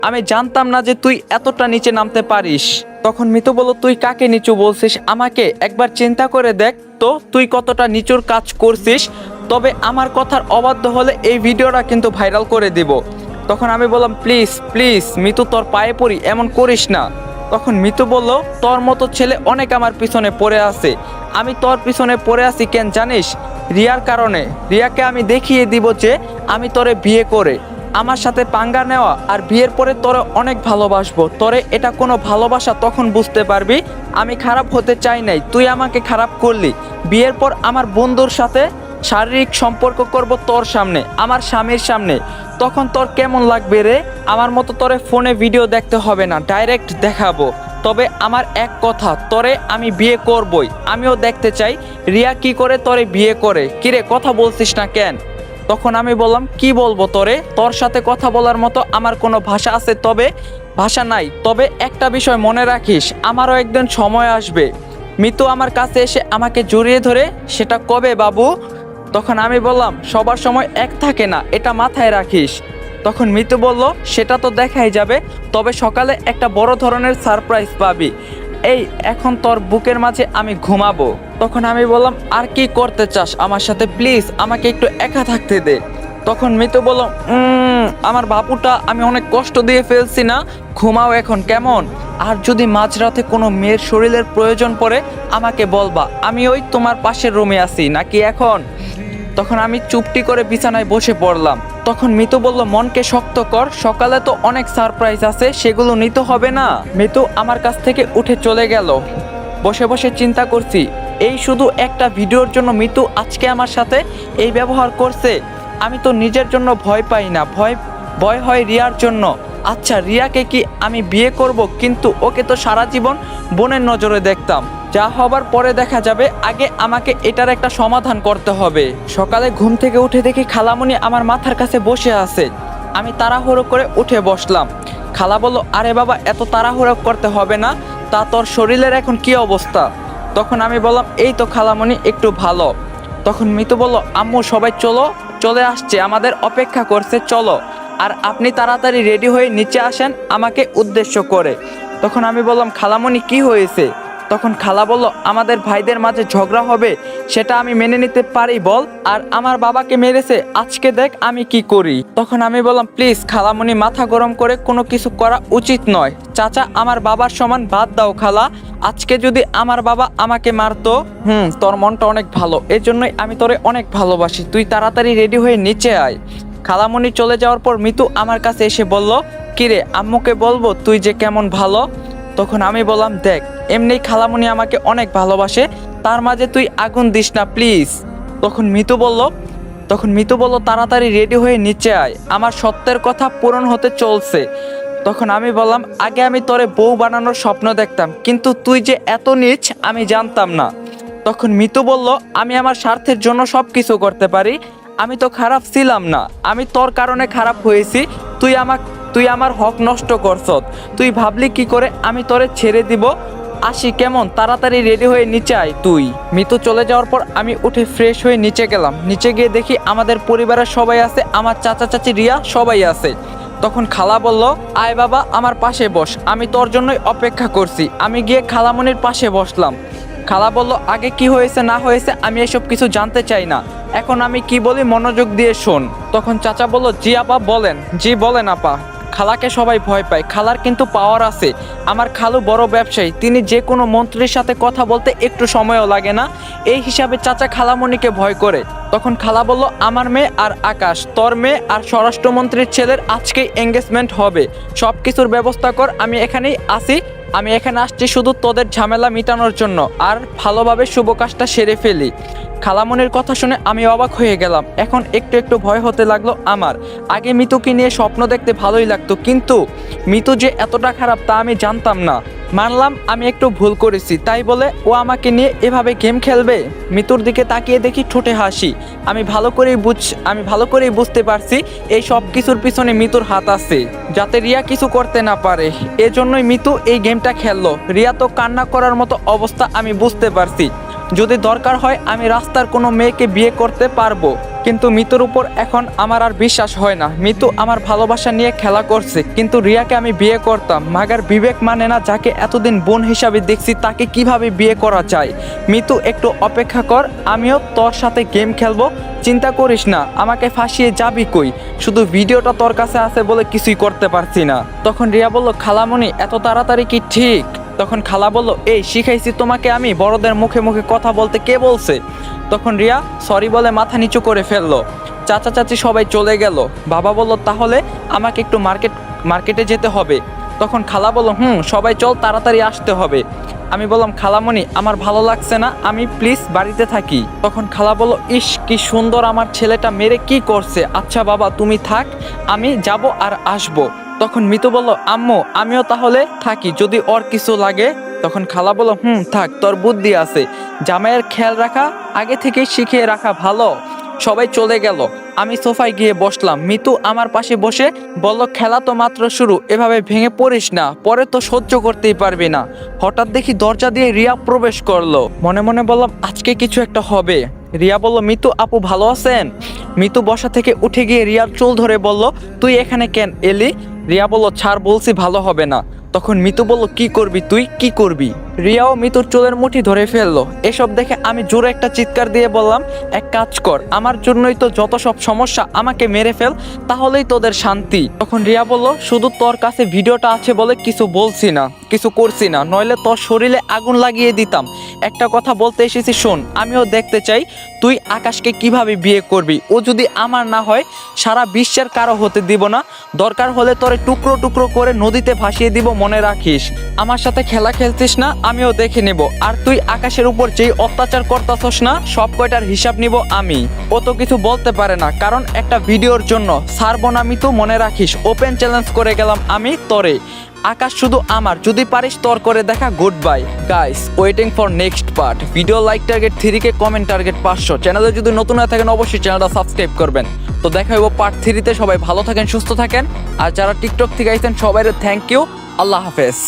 আমি জানতাম না যে তুই এতটা নিচে নামতে পারিস। তখন মিতু বলল, তুই কাকে নিচু বলছিস? আমাকে একবার চিন্তা করে দেখ তো তুই কতটা নিচুর কাজ করছিস। তবে আমার কথার অবাধ্য হলে এই ভিডিওটা কিন্তু ভাইরাল করে দিব। তখন আমি বললাম, প্লিজ প্লিজ মিতু, তোর পায়ে পড়ি, এমন করিস না। তখন মিতু বলল, তোর মতো ছেলে অনেক আমার পিছনে পড়ে আছে। আমি তোর পিছনে পড়ে আছি কেন জানিস? রিয়ার কারণে। রিয়াকে আমি দেখিয়ে দিব যে আমি তোরে বিয়ে করে আমার সাথে পাঙ্গা নেওয়া আর বিয়ের পরে তোরে অনেক ভালোবাসবো। তোরে এটা কোনো ভালোবাসা তখন বুঝতে পারবি। আমি খারাপ হতে চাই নাই, তুই আমাকে খারাপ করলি। বিয়ের পর আমার বন্ধুর সাথে শারীরিক সম্পর্ক করব তোর সামনে, আমার স্বামীর সামনে। তখন তোর কেমন লাগবে রে? আমার মতো তোরে ফোনে ভিডিও দেখতে হবে না, ডাইরেক্ট দেখাবো। তবে আমার এক কথা, তোরে আমি বিয়ে করবই। আমিও দেখতে চাই রিয়া কি করে তোরে বিয়ে করে। কিরে, কথা বলছিস না কেন? তখন আমি বললাম, কি বলবো তোরে? তোর সাথে কথা বলার মতো আমার কোনো ভাষা আছে? তবে ভাষা নাই। তবে একটা বিষয় মনে রাখিস, আমারও একদিন সময় আসবে মিতু আমার কাছে এসে আমাকে জড়িয়ে ধরে। সেটা কবে বাবু? তখন আমি বললাম, সবার সময় এক থাকে না, এটা মাথায় রাখিস। তখন মিতু বলল, সেটা তো দেখাই যাবে, তবে সকালে একটা বড় ধরনের সারপ্রাইজ পাবি। এই এখন তোর বুকের মাঝে আমি ঘুমাবো। তখন আমি বললাম, আর কি করতে চাস আমার সাথে? প্লিজ আমাকে একটু একা থাকতে দে। তখন মিতু বলল, আমার বাবুটা আমি অনেক কষ্ট দিয়ে ফেলছি না, ঘুমাও এখন কেমন? আর যদি মাঝরাতে কোনো মেয়ের শরীরের প্রয়োজন পড়ে আমাকে বলবা, আমি ওই তোমার পাশের রুমে আছি নাকি এখন। তখন আমি চুপটি করে বিছানায় বসে পড়লাম। তখন মিতু বলল, মনকে শক্ত কর, সকালে তো অনেক সারপ্রাইজ আছে, সেগুলো নিতে হবে না। মিতু আমার কাছ থেকে উঠে চলে গেল। বসে বসে চিন্তা করছি, এই শুধু একটা ভিডিওর জন্য মিতু আজকে আমার সাথে এই ব্যবহার করছে। আমি তো নিজের জন্য ভয় পাই না, ভয় ভয় হয় রিয়ার জন্য। আচ্ছা, রিয়াকে কি আমি বিয়ে করব? কিন্তু ওকে তো সারা জীবন বোনের নজরে দেখতাম। যা হবার পরে দেখা যাবে, আগে আমাকে এটার একটা সমাধান করতে হবে। সকালে ঘুম থেকে উঠে দেখি খালামণি আমার মাথার কাছে বসে আছে। আমি তাড়াহুড়ো করে উঠে বসলাম। খালা বলল, আরে বাবা, এত তাড়াহুড়ো করতে হবে না। তা তোর শরীরের এখন কি অবস্থা? তখন আমি বললাম, এই তো খালামণি, একটু ভালো। তখন মিতু বলল, আম্মু সবাই চলে আসছে, আমাদের অপেক্ষা করছে, চলো। আর আপনি তাড়াতাড়ি রেডি হয়ে নিচে আসেন আমাকে উদ্দেশ্য করে। তখন আমি বললাম, খালামণি কি হয়েছে? তখন খালা বলল, আমাদের ভাইদের মাঝে ঝগড়া হবে, সেটা আমি মেনে নিতে পারি বল। আর আমার বাবাকে মেরেছে, আজকে দেখ আমি কি করি। তখন আমি বললাম, প্লিজ খালামণি, মাথা গরম করে কোনো কিছু করা উচিত নয়। চাচা আমার বাবার সমান, বাদ দাও খালা। আজকে যদি আমার বাবা আমাকে মারতো, তোর মনটা অনেক ভালো, এজন্যই আমি তোরে অনেক ভালোবাসি। তুই তাড়াতাড়ি রেডি হয়ে নিচে আয়। খালামণি চলে যাওয়ার পর মিতু আমার কাছে এসে বলল, কিরে, আম্মুকে বলবো তুই যে কেমন ভালো? তখন আমি বললাম, দেখ এমনি খালামণি আমাকে অনেক ভালোবাসে, তার মাঝে তুই আগুন দিস না প্লিজ। তখন মিতু বলল, তাড়াতাড়ি রেডি হয়ে নিচে আয়, আমার সত্যের কথা পূরণ হতে চলছে। তখন আমি বললাম, আগে আমি তোরে বউ বানানোর স্বপ্ন দেখতাম, কিন্তু তুই যে এত নীচ আমি জানতাম না। তখন মিতু বলল, আমি আমার স্বার্থের জন্য সব কিছু করতে পারি। আমি তো খারাপ ছিলাম না, আমি তোর কারণে খারাপ হয়েছি। তুই আমার হক নষ্ট করছত। তুই ভাবলি কি করে আমি তোরে ছেড়ে দিব? আসি কেমন, তাড়াতাড়ি রেডি হয়ে নিচে আয় তুই। মিতু চলে যাওয়ার পর আমি উঠে ফ্রেশ হয়ে নিচে গেলাম। নিচে গিয়ে দেখি আমাদের পরিবারের সবাই আছে, আমার চাচা চাচি রিয়া সবাই আছে। তখন খালা বলল, আয় বাবা আমার পাশে বস, আমি তোর জন্যই অপেক্ষা করছি। আমি গিয়ে খালামণির পাশে বসলাম। খালা বলল, আগে কি হয়েছে না হয়েছে আমি এসব কিছু জানতে চাই না, এখন আমি কি বলি মনোযোগ দিয়ে শোন। তখন চাচা বলল, জি আপা বলেন। জি বলেন আপা। খালাকে সবাই ভয় পায়, খালার কিন্তু পাওয়ার আছে। আমার খালু বড় ব্যবসায়ী, তিনি যে কোনো মন্ত্রীর সাথে কথা বলতে একটু সময়ও লাগে না। এই হিসাবে চাচা খালামণিকে ভয় করে। তখন খালা বলল, আমার মেয়ে আর আকাশ, তোর মেয়ে আর স্বরাষ্ট্রমন্ত্রীর ছেলের আজকেই এঙ্গেজমেন্ট হবে, সব কিছুর ব্যবস্থা কর। আমি এখানেই আসি, আমি এখানে আসছি শুধু তোদের ঝামেলা মিটানোর জন্য, আর ভালোভাবে শুভ কাজটা সেরে ফেলি। খালামণির কথা শুনে আমি অবাক হয়ে গেলাম। এখন একটু একটু ভয় হতে লাগলো আমার। আগে মিতুকে নিয়ে স্বপ্ন দেখতে ভালোই লাগতো, কিন্তু মিতু যে এতটা খারাপ তা আমি জানতাম না। মানলাম আমি একটু ভুল করেছি, তাই বলে ও আমাকে নিয়ে এভাবে গেম খেলবে? মিতুর দিকে তাকিয়ে দেখি ঠোঁটে হাসি। আমি ভালো করেই বুঝতে পারছি এই সব কিছুর পিছনে মিতুর হাত আছে, যাতে রিয়া কিছু করতে না পারে। এজন্যই মিতু এই গেমটা খেললো। রিয়া তো কান্না করার মতো অবস্থা আমি বুঝতে পারছি। যদি দরকার হয় আমি রাস্তার কোনো মেয়েকে বিয়ে করতে পারবো। কিন্তু মিতুর উপর এখন আমার আর বিশ্বাস হয় না। মিতু আমার ভালোবাসা নিয়ে খেলা করছে, কিন্তু রিয়াকে আমি বিয়ে করতাম। মাগার বিবেক মানে না, যাকে এতদিন বোন হিসাবে দেখছি তাকে কিভাবে বিয়ে করা যায়। মিতু একটু অপেক্ষা কর, আমিও তোর সাথে গেম খেলবো, চিন্তা করিস না। আমাকে ফাঁসিয়ে যাবি কই? শুধু ভিডিওটা তোর কাছে আছে বলে কিছুই করতে পারছি না। তখন রিয়া বলল, খালামণি এত তাড়াতাড়ি কি ঠিক? তখন খালা বলল, এই শিখাইছি তোমাকে আমি, বড়দের মুখে মুখে কথা বলতে কে বলছে? তখন রিয়া সরি বলে মাথা নিচু করে ফেললো। চাচা চাচি সবাই চলে গেল। বাবা বলল, তাহলে আমাকে একটু মার্কেটে যেতে হবে। তখন খালা বলল, সবাই চল, তাড়াতাড়ি আসতে হবে। আমি বললাম, খালামণি আমার ভালো লাগছে না, আমি প্লিজ বাড়িতে থাকি। তখন খালা বলল, ইস কি সুন্দর, আমার ছেলেটা মেরে কি করছে। আচ্ছা বাবা তুমি থাক, আমি যাব আর আসবো। তখন মিতু বলল, আম্মু আমিও তাহলে থাকি, যদি ওর কিছু লাগে। তখন খালা বলল, থাক, তোর বুদ্ধি আছে, জামাইয়ের খেয়াল রাখা আগে থেকেই শিখিয়ে রাখা ভালো। সবাই চলে গেল। আমি সোফায় গিয়ে বসলাম। মিতু আমার পাশে বসে বলল, খেলা তো মাত্র শুরু, এভাবে ভেঙে পড়িস না, পরে তো সহ্য করতেই পারবি না। হঠাৎ দেখি দরজা দিয়ে রিয়া প্রবেশ করলো। মনে মনে বললাম, আজকে কিছু একটা হবে। রিয়া বলল, মিতু আপু ভালো আছেন? মিতু বসা থেকে উঠে গিয়ে রিয়ার চুল ধরে বলল, তুই এখানে কেন এলি? রিয়া বলল, ছাড় বলছি, ভালো হবে না। তখন মিতু বলল, কি করবি তুই, কি করবি? রিয়াও মিতুর চুলের মুঠি ধরে ফেললো। এসব দেখে আমি জোরে একটা চিৎকার দিয়ে বললাম, এক কাজ কর, আমার জন্যই তো যত সব সমস্যা, আমাকে মেরে ফেল, তাহলেই তোদের শান্তি। তখন রিয়া বলল, শুধু তোর কাছে ভিডিওটা আছে বলে কিছু বলছি না, কিছু করছি না, নইলে তোর শরীরে আগুন লাগিয়ে দিতাম। একটা কথা বলতে এসেছি শোন, আমিও দেখতে চাই তুই আকাশকে কিভাবে বিয়ে করবি। ও যদি আমার না হয় সারা বিশ্বের কারো হতে দিব না, দরকার হলে তোরে টুকরো টুকরো করে নদীতে ভাসিয়ে দিব, মনে রাখিস। আমার সাথে খেলা খেলছিস না, আমিও দেখে নেব। আর তুই আকাশের উপর যেই অত্যাচার করতেছস না, সব কয়টার হিসাব নিব আমি। ও তো কিছু বলতে পারে না, কারণ একটা ভিডিওর জন্য ছাড়বো না আমি, তো মনে রাখিস। ওপেন চ্যালেঞ্জ করে গেলাম আমি তোরে, আকাশ শুধু আমার, যদি পারিস তোর করে দেখা। Good bye guys, waiting for next part. Video like target 3 K, comment target 500। চ্যানেলে যদি নতুন হয়ে থাকেন অবশ্যই চ্যানেলটা সাবস্ক্রাইব করবেন। তো দেখা হইব পার্ট 3-তে। সবাই ভালো থাকেন, সুস্থ থাকেন। আর যারা টিকটক থেকে আইছেন সবাই থ্যাংক ইউ। আল্লাহ হাফেজ।